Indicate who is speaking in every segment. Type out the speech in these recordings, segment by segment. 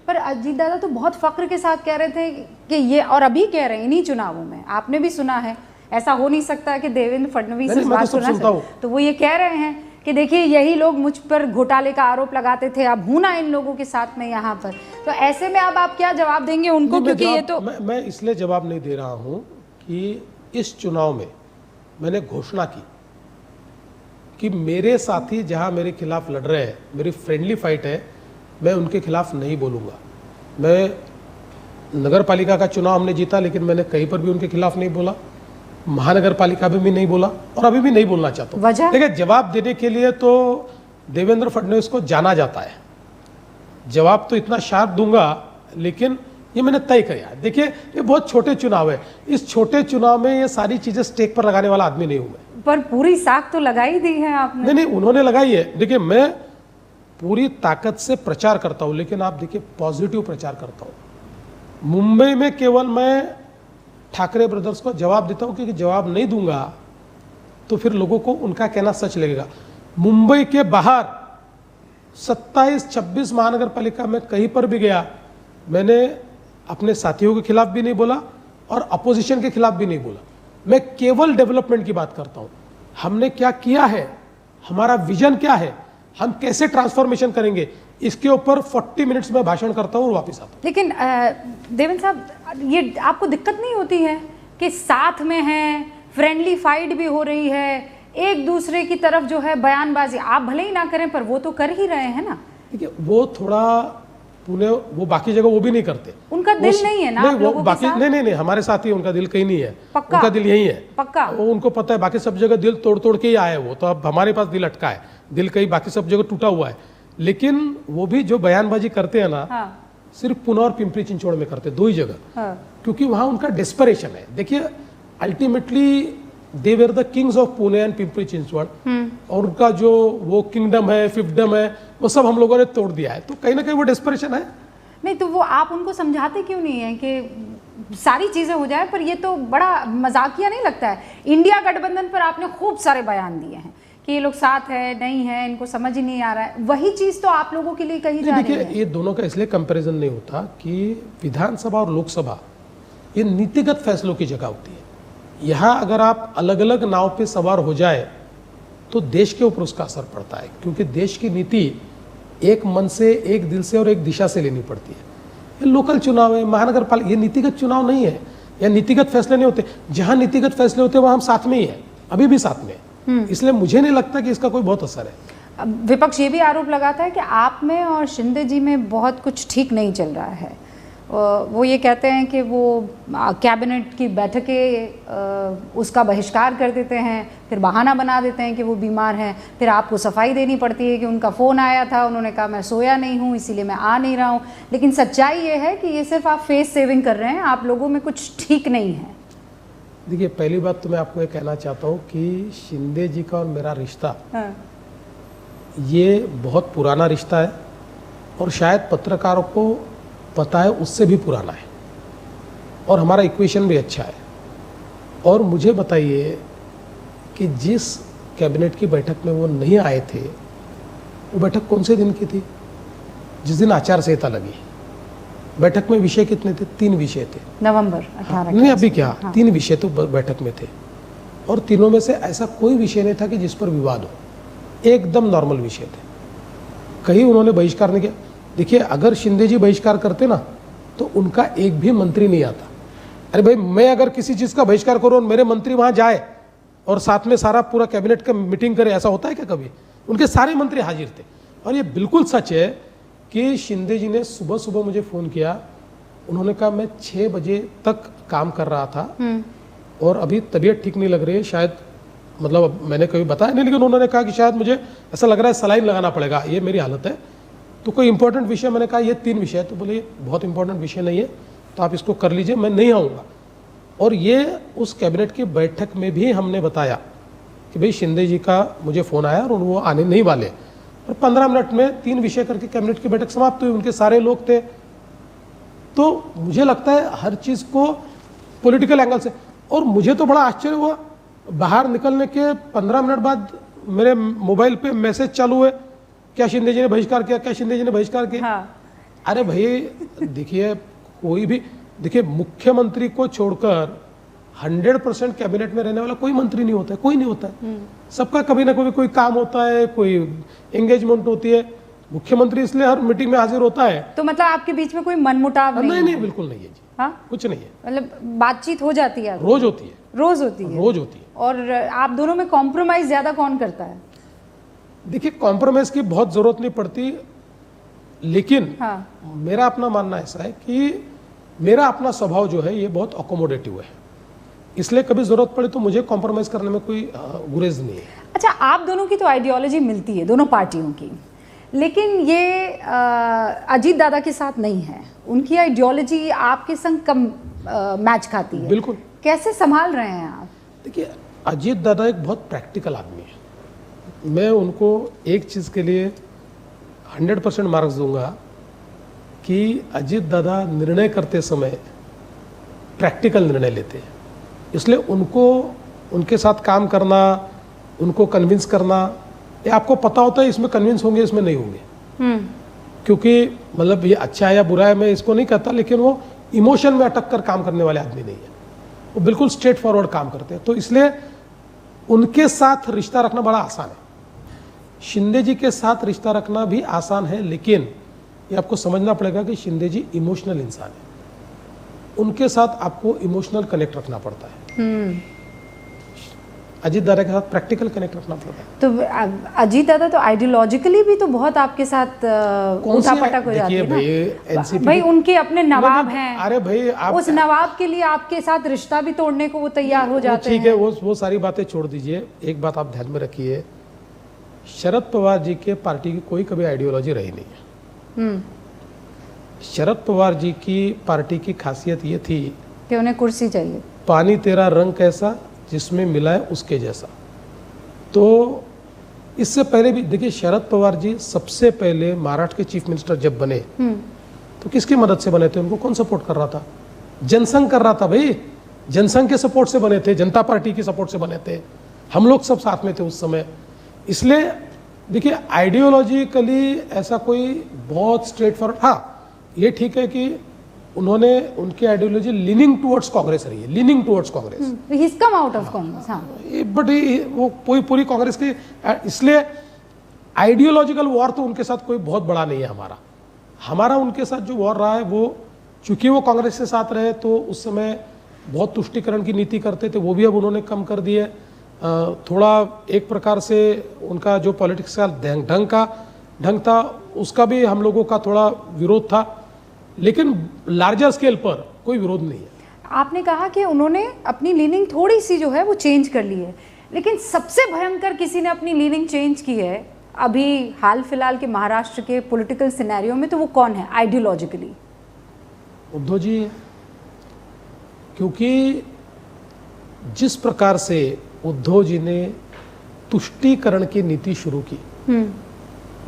Speaker 1: पर अजीत दादा तो बहुत फक्र के साथ कह रहे थे कि ये, और अभी कह रहे हैं इन्हीं चुनावों में, आपने भी सुना है, ऐसा हो नहीं सकता कि देवेंद्र फडणवीस इस बात को ना सुने, तो वो ये कह रहे हैं कि देखिए यही लोग मुझ पर घोटाले का आरोप लगाते थे, अब हूं ना इन लोगों के साथ में यहाँ पर। तो ऐसे में अब आप क्या जवाब देंगे उनको? क्योंकि ये तो
Speaker 2: मैं इसलिए जवाब नहीं दे रहा हूं कि इस चुनाव में मैंने घोषणा की कि मेरे साथी जहां मेरे खिलाफ लड़ रहे हैं, मेरी फ्रेंडली फाइट है, मैं उनके खिलाफ नहीं बोलूँगा। मैं नगर पालिका का चुनाव हमने जीता, लेकिन मैंने कहीं पर भी उनके खिलाफ नहीं बोला, महानगर पालिका में भी नहीं बोला और अभी भी नहीं बोलना चाहता हूँ। देखिए, जवाब देने के लिए तो देवेंद्र फडणवीस को जाना जाता है, जवाब तो इतना शार्प दूंगा, लेकिन ये मैंने तय किया। देखिए, ये बहुत छोटे चुनाव है, इस छोटे चुनाव में ये सारी चीजें स्टेक पर लगाने वाला आदमी नहीं हूं मैं।
Speaker 1: पर पूरी साख तो लगाई दी है आपने।
Speaker 2: नहीं, उन्होंने लगाई है। देखिए, मैं पूरी ताकत से प्रचार करता हूं, लेकिन आप देखिए पॉजिटिव प्रचार करता हूं। मुंबई में केवल मैं ठाकरे ब्रदर्स को जवाब देता हूं, क्योंकि जवाब नहीं दूंगा तो फिर लोगों को उनका कहना सच लगेगा। मुंबई के बाहर 27-26 महानगर पालिका में कहीं पर भी गया, मैंने अपने साथियों के खिलाफ भी नहीं बोला और अपोजिशन के खिलाफ भी नहीं बोला। मैं केवल डेवलपमेंट की बात करता हूं। हमने क्या किया है, हमारा विजन क्या है, हम कैसे ट्रांसफॉर्मेशन करेंगे, इसके ऊपर 40 मिनट्स में भाषण करता हूं और वापस आता हूं।
Speaker 1: लेकिन देवेंद्र साहब, ये आपको दिक्कत नहीं होती है कि साथ में हैं, फ्रेंडली फाइट भी हो रही है, एक दूसरे की तरफ जो है बयानबाजी आप भले ही ना करें पर वो तो कर ही रहे हैं ना? देखिए,
Speaker 2: वो थोड़ा पुणे, वो बाकी जगह वो भी नहीं करते,
Speaker 1: उनका दिल नहीं है ना आप लोगों के साथ?
Speaker 2: नहीं, हमारे साथ ही उनका दिल कहीं नहीं है,
Speaker 1: पक्का?
Speaker 2: उनका दिल यही है,
Speaker 1: पक्का?
Speaker 2: वो उनको पता है, बाकी सब जगह दिल तोड़ तोड़ के ही आए वो, तो अब हमारे पास दिल अटका है, दिल कहीं बाकी सब जगह टूटा हुआ है। लेकिन वो भी जो बयानबाजी करते हैं ना,
Speaker 1: हाँ।
Speaker 2: सिर्फ पुणे और पिंपरी चिंचवड़ में करते, दो ही जगह,
Speaker 1: हाँ।
Speaker 2: क्योंकि वहां उनका डेस्परेशन है। देखिए, ultimately they were the Kings of Pune and Pimpri Chinchwad, और उनका जो वो किंगडम है, फिफ्टडम है, वो सब हम लोगों ने तोड़ दिया है, तो कहीं ना कहीं वो डेस्परेशन है।
Speaker 1: नहीं तो वो आप उनको समझाते क्यों नहीं है कि सारी चीजें हो जाए? पर ये तो बड़ा मजाकिया नहीं लगता है? इंडिया गठबंधन पर आपने खूब सारे बयान दिए हैं कि ये लोग साथ है नहीं है, इनको समझ ही नहीं आ रहा है, वही चीज तो आप लोगों के लिए कही जा रही है।
Speaker 2: देखिए, ये दोनों का इसलिए कंपैरिजन नहीं होता कि विधानसभा और लोकसभा ये नीतिगत फैसलों की जगह होती है। यहाँ अगर आप अलग अलग नाव पे सवार हो जाए तो देश के ऊपर उसका असर पड़ता है, क्योंकि देश की नीति एक मन से, एक दिल से और एक दिशा से लेनी पड़ती है। ये लोकल चुनाव है, महानगर पालिका, ये नीतिगत चुनाव नहीं है, या नीतिगत फैसले नहीं होते। जहां नीतिगत फैसले होते हैं वहां हम साथ में ही हैं, अभी भी साथ में हैं। इसलिए मुझे नहीं लगता कि इसका कोई बहुत असर है।
Speaker 1: विपक्ष ये भी आरोप लगाता है कि आप में और शिंदे जी में बहुत कुछ ठीक नहीं चल रहा है। वो ये कहते हैं कि वो कैबिनेट की बैठकें उसका बहिष्कार कर देते हैं, फिर बहाना बना देते हैं कि वो बीमार हैं, फिर आपको सफाई देनी पड़ती है कि उनका फ़ोन आया था, उन्होंने कहा मैं सोया नहीं हूँ इसीलिए मैं आ नहीं रहा हूँ। लेकिन सच्चाई ये है कि ये सिर्फ आप फेस सेविंग कर रहे हैं, आप लोगों में कुछ ठीक नहीं है।
Speaker 2: देखिए, पहली बात तो मैं आपको ये कहना चाहता हूँ कि शिंदे जी का और मेरा रिश्ता,
Speaker 1: हाँ।
Speaker 2: ये बहुत पुराना रिश्ता है, और शायद पत्रकारों को पता है उससे भी पुराना है, और हमारा इक्वेशन भी अच्छा है। और मुझे बताइए कि जिस कैबिनेट की बैठक में वो नहीं आए थे, वो बैठक कौन से दिन की थी? जिस दिन आचार संहिता लगी। बैठक में विषय कितने थे? 3 विषय थे।
Speaker 1: नवंबर 18
Speaker 2: नहीं, अभी क्या, 3 विषय तो बैठक में थे, और तीनों में से ऐसा कोई विषय नहीं था कि जिस पर विवाद हो, एकदम नॉर्मल विषय थे। कहीं उन्होंने बहिष्कार नहीं किया। देखिए, अगर शिंदे जी बहिष्कार करते ना तो उनका एक भी मंत्री नहीं आता। अरे भाई, मैं अगर किसी चीज़ का बहिष्कार करूँ और मेरे मंत्री वहाँ जाए और साथ में सारा पूरा कैबिनेट का मीटिंग करे, ऐसा होता है क्या कभी? उनके सारे मंत्री हाजिर थे। और ये बिल्कुल सच है कि शिंदे जी ने सुबह सुबह मुझे फ़ोन किया, उन्होंने कहा मैं 6 बजे तक काम कर रहा था और अभी तबीयत ठीक नहीं लग रही है, शायद, मतलब मैंने कभी बताया नहीं, लेकिन उन्होंने कहा कि शायद मुझे ऐसा लग रहा है सलाइन लगाना पड़ेगा, ये मेरी हालत है। तो कोई इंपॉर्टेंट विषय? मैंने कहा ये 3 विषय है। तो बोले ये बहुत इंपॉर्टेंट विषय नहीं है, तो आप इसको कर लीजिए, मैं नहीं आऊँगा। और ये उस कैबिनेट की बैठक में भी हमने बताया कि भाई शिंदे जी का मुझे फ़ोन आया और वो आने नहीं वाले, और 15 मिनट में 3 विषय करके कैबिनेट की बैठक समाप्त हुई। उनके सारे लोग थे। तो मुझे लगता है हर चीज़ को पॉलिटिकल एंगल से, और मुझे तो बड़ा आश्चर्य हुआ, बाहर निकलने के 15 मिनट बाद मेरे मोबाइल पे मैसेज चालू है, क्या शिंदे जी ने बहिष्कार किया, क्या शिंदे जी ने बहिष्कार किया।
Speaker 1: हाँ।
Speaker 2: अरे भाई देखिए, कोई भी देखिए, मुख्यमंत्री को छोड़कर 100% कैबिनेट में रहने वाला कोई मंत्री नहीं होता है, कोई नहीं होता है। सबका कभी ना कभी कोई काम होता है, कोई एंगेजमेंट होती है। मुख्यमंत्री इसलिए हर मीटिंग में हाजिर होता है।
Speaker 1: तो मतलब आपके बीच में कोई मनमुटाव नहीं?
Speaker 2: नहीं, बिल्कुल नहीं है जी।
Speaker 1: हाँ,
Speaker 2: कुछ नहीं है।
Speaker 1: मतलब बातचीत हो जाती है?
Speaker 2: रोज होती है।
Speaker 1: रोज होती है?
Speaker 2: रोज होती है।
Speaker 1: और आप दोनों में कॉम्प्रोमाइज ज्यादा कौन करता है?
Speaker 2: देखिए, कॉम्प्रोमाइज की बहुत जरूरत नहीं पड़ती, लेकिन
Speaker 1: हाँ।
Speaker 2: मेरा अपना मानना ऐसा है कि मेरा अपना स्वभाव जो है ये बहुत अकोमोडेटिव है, इसलिए कभी जरूरत पड़े तो मुझे कॉम्प्रोमाइज करने में कोई गुरेज नहीं है।
Speaker 1: अच्छा, आप दोनों की तो आइडियोलॉजी मिलती है, दोनों पार्टियों की, लेकिन ये अजीत दादा के साथ नहीं है। उनकी आइडियोलॉजी आपके संग कम मैच खाती है।
Speaker 2: बिल्कुल।
Speaker 1: कैसे संभाल रहे हैं आप?
Speaker 2: देखिए, अजीत दादा एक बहुत प्रैक्टिकल आदमी है। मैं उनको एक चीज़ के लिए 100% मार्क्स दूंगा कि अजीत दादा निर्णय करते समय प्रैक्टिकल निर्णय लेते हैं, इसलिए उनको उनके साथ काम करना, उनको कन्विंस करना, ये आपको पता होता है इसमें कन्विंस होंगे, इसमें नहीं होंगे। क्योंकि मतलब ये अच्छा है या बुरा है मैं इसको नहीं कहता, लेकिन वो इमोशन में अटक कर काम करने वाले आदमी नहीं है, वो बिल्कुल स्ट्रेट फॉरवर्ड काम करते हैं। तो इसलिए उनके साथ रिश्ता रखना बड़ा आसान है। शिंदे जी के साथ रिश्ता रखना भी आसान है, लेकिन ये आपको समझना पड़ेगा कि शिंदे जी इमोशनल इंसान है, उनके साथ आपको इमोशनल कनेक्ट रखना पड़ता है। अजीत दादा के साथ प्रैक्टिकल कनेक्ट रखना पड़ता है।
Speaker 1: तो अजीत दादा तो आइडियोलॉजिकली भी तो बहुत आपके साथ उठापटक हो जाती है ना?
Speaker 2: एनसीपी
Speaker 1: भाई उनके अपने नवाब हैं।
Speaker 2: अरे भाई, आप
Speaker 1: उस नवाब के लिए आपके साथ रिश्ता भी तोड़ने को वो तैयार हो जाते हैं।
Speaker 2: ठीक है, वो सारी बातें छोड़ दीजिए। एक बात आप ध्यान में रखिए, शरद पवार जी के पार्टी की कोई कभी आइडियोलॉजी रही नहीं है। शरद पवार जी की पार्टी की खासियत ये थी
Speaker 1: कि उन्हें कुर्सी चाहिए।
Speaker 2: पानी तेरा रंग कैसा, जिसमें मिला है उसके जैसा। तो इससे पहले भी देखिए, शरद पवार जी सबसे पहले महाराष्ट्र के चीफ मिनिस्टर जब बने तो किसकी मदद से बने थे? उनको कौन सपोर्ट कर रहा था? जनसंघ कर रहा था भाई। जनसंघ के सपोर्ट से बने थे, जनता पार्टी की सपोर्ट से बने थे, हम लोग सब साथ में थे उस समय। इसलिए देखिए, आइडियोलॉजिकली ऐसा कोई बहुत स्ट्रेट फॉरवर्ड, हाँ ये ठीक है कि उन्होंने उनकी आइडियोलॉजी लीनिंग टुवर्ड्स कांग्रेस रही है, leaning towards Congress.
Speaker 1: He is come out of Congress. हाँ,
Speaker 2: बट वो पूरी कांग्रेस की, इसलिए आइडियोलॉजिकल वॉर तो उनके साथ कोई बहुत बड़ा नहीं है। हमारा उनके साथ जो वॉर रहा है वो, चूंकि वो कांग्रेस के साथ रहे तो उस समय बहुत तुष्टीकरण की नीति करते थे, वो भी अब उन्होंने कम कर दी है। थोड़ा एक प्रकार से उनका जो पॉलिटिक्स का ढंग था उसका भी हम लोगों का थोड़ा विरोध था, लेकिन लार्जर स्केल पर कोई विरोध नहीं है।
Speaker 1: आपने कहा कि उन्होंने अपनी लीनिंग थोड़ी सी जो है वो चेंज कर ली है, लेकिन सबसे भयंकर किसी ने अपनी लीनिंग चेंज की है अभी हाल फिलहाल के महाराष्ट्र के पॉलिटिकल सिनेरियो में, तो वो कौन है आइडियोलॉजिकली?
Speaker 2: उद्धव जी। क्योंकि जिस प्रकार से उद्धव जी ने तुष्टीकरण की नीति शुरू की,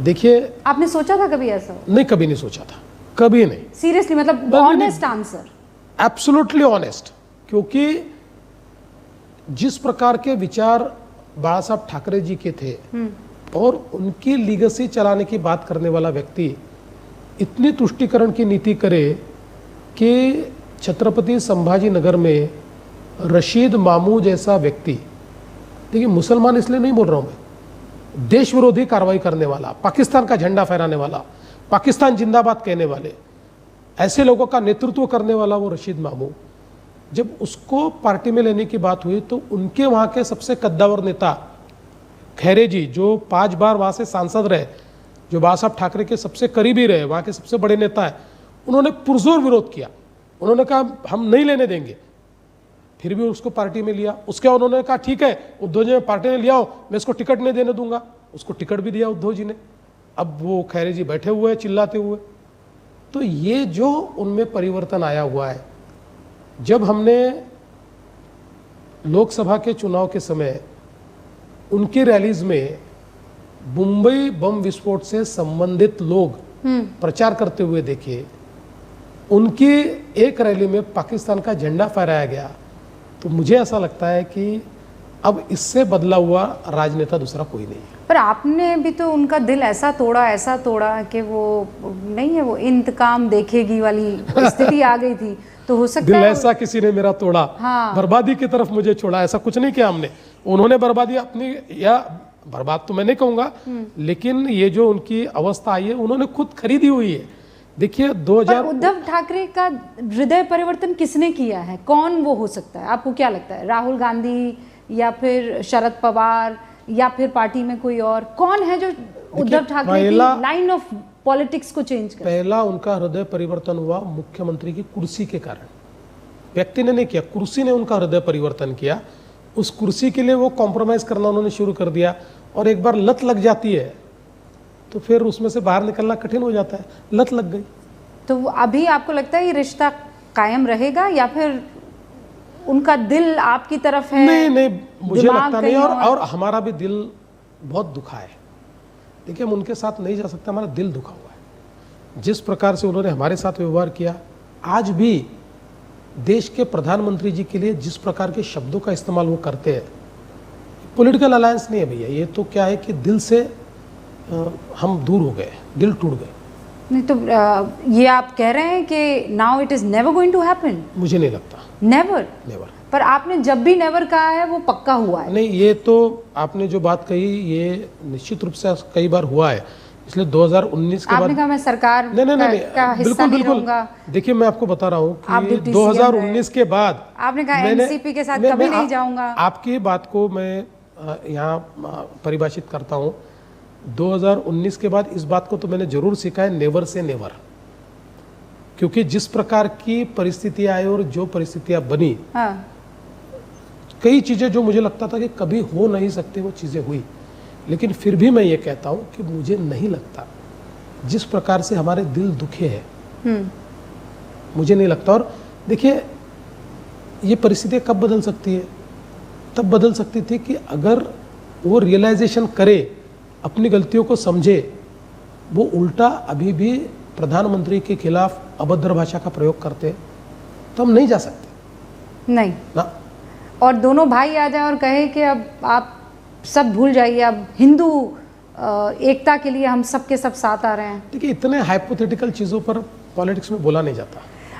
Speaker 2: देखिए, आपने
Speaker 1: सोचा था कभी ऐसा?
Speaker 2: नहीं, कभी नहीं सोचा था, कभी नहीं।
Speaker 1: सीरियसली, मतलब ऑनेस्ट आंसर?
Speaker 2: Absolutely honest. क्योंकि जिस प्रकार के विचार बाला साहब ठाकरे जी के थे और उनकी लीगेसी चलाने की बात करने वाला व्यक्ति इतनी तुष्टीकरण की नीति करे कि छत्रपति संभाजी नगर में रशीद मामू जैसा व्यक्ति, देखिए मुसलमान इसलिए नहीं बोल रहा हूं मैं, देश विरोधी कार्रवाई करने वाला, पाकिस्तान का झंडा फहराने वाला, पाकिस्तान जिंदाबाद कहने वाले, ऐसे लोगों का नेतृत्व करने वाला वो रशीद मामू, जब उसको पार्टी में लेने की बात हुई तो उनके वहाँ के सबसे कद्दावर नेता खैरे जी, जो 5 बार वहाँ से सांसद रहे, जो बाला साहब ठाकरे के सबसे करीबी रहे, वहाँ के सबसे बड़े नेता है, उन्होंने पुरजोर विरोध किया। उन्होंने कहा हम नहीं लेने देंगे, फिर भी उसको पार्टी में लिया। उसके बाद उन्होंने कहा ठीक है, उद्धव जी पार्टी ने लिया हो, मैं इसको टिकट नहीं देने दूंगा, उसको टिकट भी दिया उद्धव जी ने। अब वो खैरे जी बैठे हुए हैं चिल्लाते हुए। तो ये जो उनमें परिवर्तन आया हुआ है, जब हमने लोकसभा के चुनाव के समय उनकी रैलीज में मुंबई बम विस्फोट से संबंधित लोग प्रचार करते हुए देखे, उनकी एक रैली में पाकिस्तान का झंडा फहराया गया, तो मुझे ऐसा लगता है कि अब इससे बदला हुआ राजनेता दूसरा कोई नहीं है।
Speaker 1: पर आपने भी तो उनका दिल ऐसा तोड़ा कि वो नहीं है, वो इंतकाम देखेगी वाली स्थिति आ गई थी। तो हो सकता
Speaker 2: दिल
Speaker 1: है
Speaker 2: ऐसा किसी ने मेरा तोड़ा,
Speaker 1: हाँ।
Speaker 2: बर्बादी की तरफ मुझे छोड़ा, ऐसा कुछ नहीं किया हमने। उन्होंने बर्बादी अपनी, या बर्बाद तो मैं नहीं कहूंगा, लेकिन ये जो उनकी अवस्था आई है उन्होंने खुद खरीदी हुई है। देखिए 2000
Speaker 1: उद्धव ठाकरे का हृदय परिवर्तन किसने किया है? कौन वो हो सकता है? आपको क्या लगता है? राहुल गांधी या फिर शरद पवार या फिर पार्टी में कोई और? कौन है जो उद्धव ठाकरे की लाइन ऑफ पॉलिटिक्स को चेंज कर?
Speaker 2: पहला उनका हृदय परिवर्तन हुआ मुख्यमंत्री की कुर्सी के कारण। व्यक्ति ने नहीं किया, कुर्सी ने उनका हृदय परिवर्तन किया। उस कुर्सी के लिए वो कॉम्प्रोमाइज करना उन्होंने शुरू कर दिया, और एक बार लत लग जाती है तो फिर उसमें से बाहर निकलना कठिन हो जाता है। लत लग गई।
Speaker 1: तो अभी आपको लगता है ये रिश्ता कायम रहेगा या फिर उनका दिल आपकी तरफ है?
Speaker 2: नहीं, मुझे लगता नहीं। और हमारा भी दिल बहुत दुखा है। देखिए हम उनके साथ नहीं जा सकते, हमारा दिल दुखा हुआ है। जिस प्रकार से उन्होंने हमारे साथ व्यवहार किया, आज भी देश के प्रधानमंत्री जी के लिए जिस प्रकार के शब्दों का इस्तेमाल वो करते हैं, पॉलिटिकल अलायंस नहीं है भैया, ये तो क्या है कि दिल से हम दूर हो गए, दिल टूट गए।
Speaker 1: नहीं तो ये आप कह रहे हैं कि now it is never going to happen?
Speaker 2: मुझे नहीं लगता।
Speaker 1: नेवर?
Speaker 2: नेवर।
Speaker 1: पर आपने जब भी नेवर कहा है वो पक्का हुआ है।
Speaker 2: नहीं, ये तो आपने जो बात कही ये निश्चित रूप से कई बार हुआ है। इसलिए 2019 के बाद
Speaker 1: आपने कहा मैं सरकार
Speaker 2: नहीं,
Speaker 1: का हिस्सा नहीं रहूंगा।
Speaker 2: देखिए मैं आपको बता रहा हूँ कि 2019 के बाद
Speaker 1: आपने कहा एनसीपी के साथ कभी नहीं जाऊंगा।
Speaker 2: आपकी बात को मैं यहाँ परिभाषित करता हूँ। 2019 के बाद इस बात को तो मैंने जरूर सीखा है, नेवर से नेवर। क्योंकि जिस प्रकार की परिस्थितियां आई और जो परिस्थितियां बनी,
Speaker 1: हाँ।
Speaker 2: कई चीजें जो मुझे लगता था कि कभी हो नहीं सकती वो चीजें हुई। लेकिन फिर भी मैं ये कहता हूं कि मुझे नहीं लगता जिस प्रकार से हमारे दिल दुखे हैं, मुझे नहीं लगता। और देखिए ये परिस्थितियां कब बदल सकती है? तब बदल सकती थी कि अगर वो रियलाइजेशन करे, अपनी गलतियों को समझे। वो उल्टा अभी भी प्रधानमंत्री के खिलाफ अभद्र भाषा का प्रयोग करते, तो हम नहीं जा सकते।
Speaker 1: नहीं
Speaker 2: ना।
Speaker 1: और दोनों भाई आ जाए और कहे कि अब आप सब भूल जाइए, अब हिंदू एकता के लिए हम सब के सब साथ आ रहे हैं।
Speaker 2: देखिए इतने हाइपोथेटिकल चीज़ों पर पॉलिटिक्स में बोला नहीं जाता।